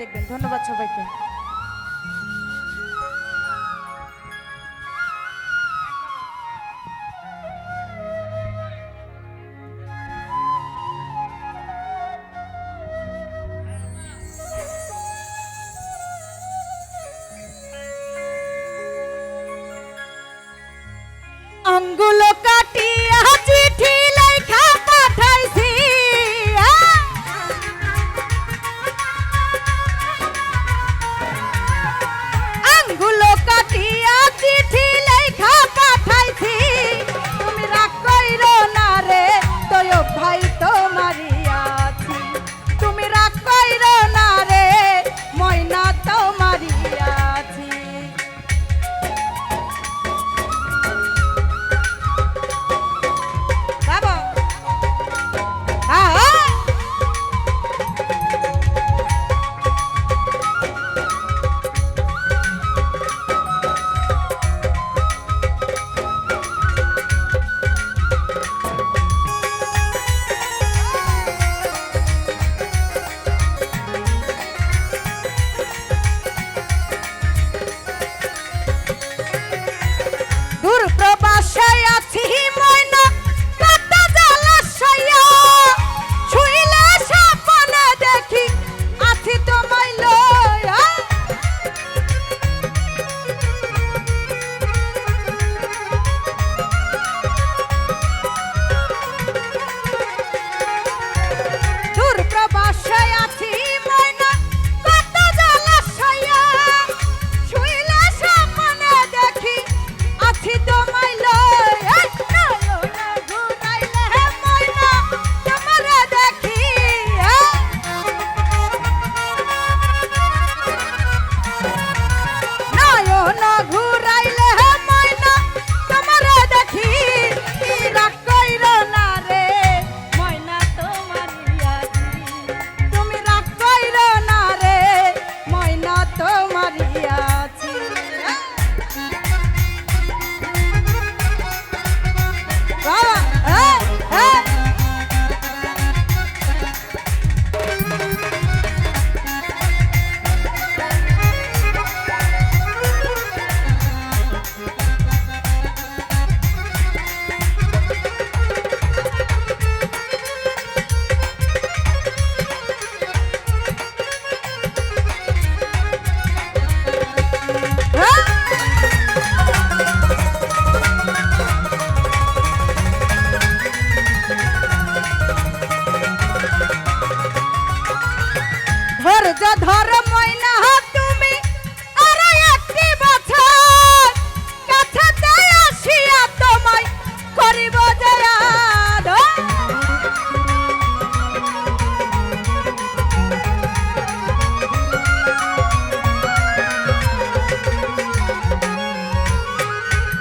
দেখবেন। ধন্যবাদ সবাইকে। আঙ্গুল কাটিয়া চিঠি লেখা পাঠাইছি, আঙ্গুল কাটিয়া চিঠি লেখা পাঠাইছি। তুমি রাগ কইরো না রে তয়ব ভাই তোমারই আছি, তুমি রাগ কইরো না রে ময়না তোমারই আছি। ধর ময়না তুমি আর একটি বছর কাছে আসিয়া তোমায় করিব জয়াদ।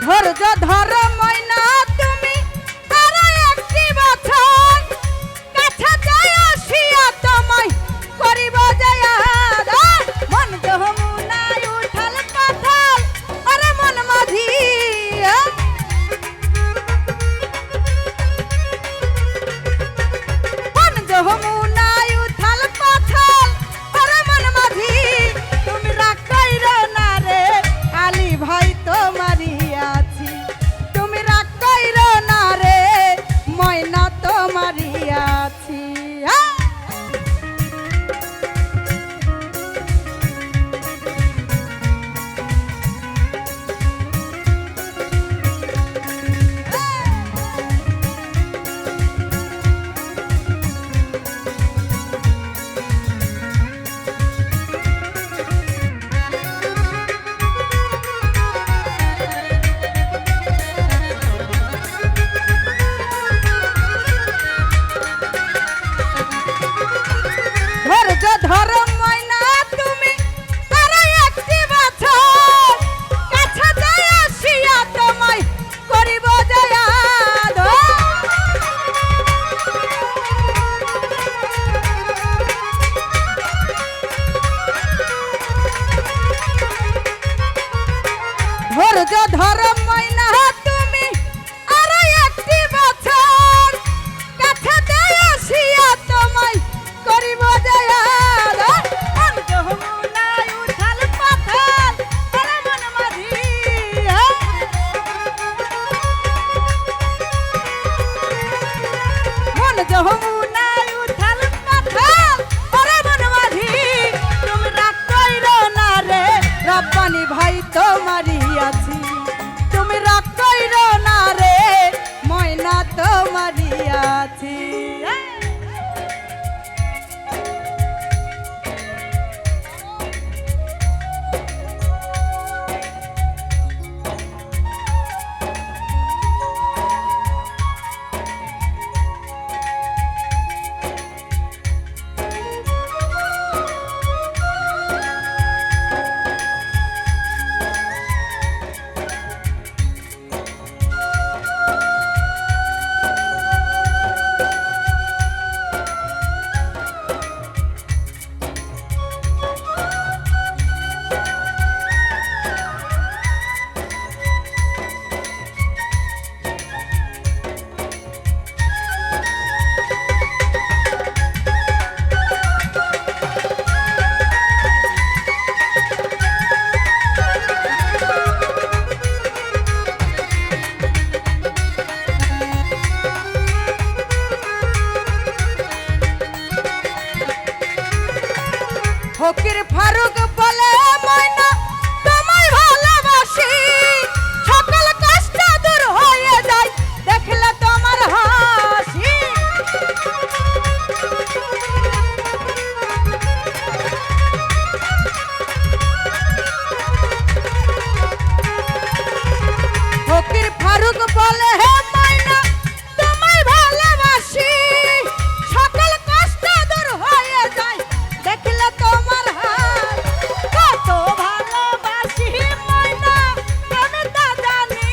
ধৈর্য ধর ময়না তুমি আর একটি বছর কাছে আসিয়া তোমায় করিব জয়াদ। মন যমুনায় উঠাল পাথাল আরে মন মাঝি, মন যমুনায় উঠাল পাথাল আরে মন মাঝি। তুমি রাগ কইরো না রে আলী ভাই তোমারই আছি, তুমি রাগ কইরো না রে ময়না তোমারই আছি। ধর ময়না তুমি আর একটি বছর কাছে আসিয়া তোমায় করিব জয়াদ। ধৈর্য ধর ময়না তুমি আর একটি বছর কাছে আসিয়া তোমায় করিব জয়াদ। ফকির ফারুক বলে ময়না তোমায় ভালোবাসি সকল কষ্ট দূর হয়ে যায় দেখলে তোমার হাসি ফকির ফারুক বলে হে ময়না তোমায় ভালোবাসি সকল কষ্ট দূর হয়ে যায় দেখলে তোমার হাত কত ভালোবাসি ময়না আমি তা জানি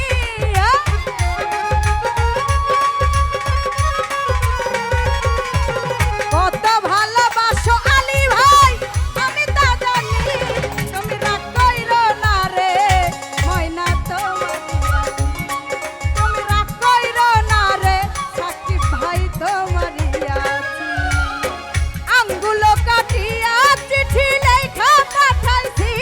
কত ভালোবাসো আলী ভাই আমি তা জানি তুমি রাগ কইরো না রে ময়না তোমার তুমি রাগ কইরো না রে সাকিব ভাই তোমারই আছি আঙ্গুলো কাটিয়া চিঠি লেখা পাঠাইছি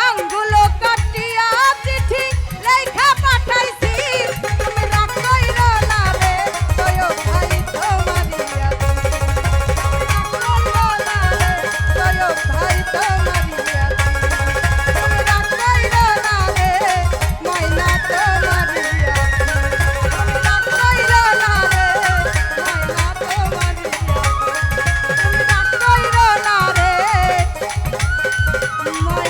আঙ্গুলো কাটিয়া চিঠি লেখা পাঠাইছি তুমি রাগ কইরো না রে তয়ো ভাই তোমারই আছি রাগ কইরো না রে তয়ো ভাই তোমারই আছি তুমি রাগ কইরো না রে ময়না তোমারই আছি তুমি রাগ কইরো না রে ময়না তোমারই আছি তুমি রাগ কইরো না রে ময়না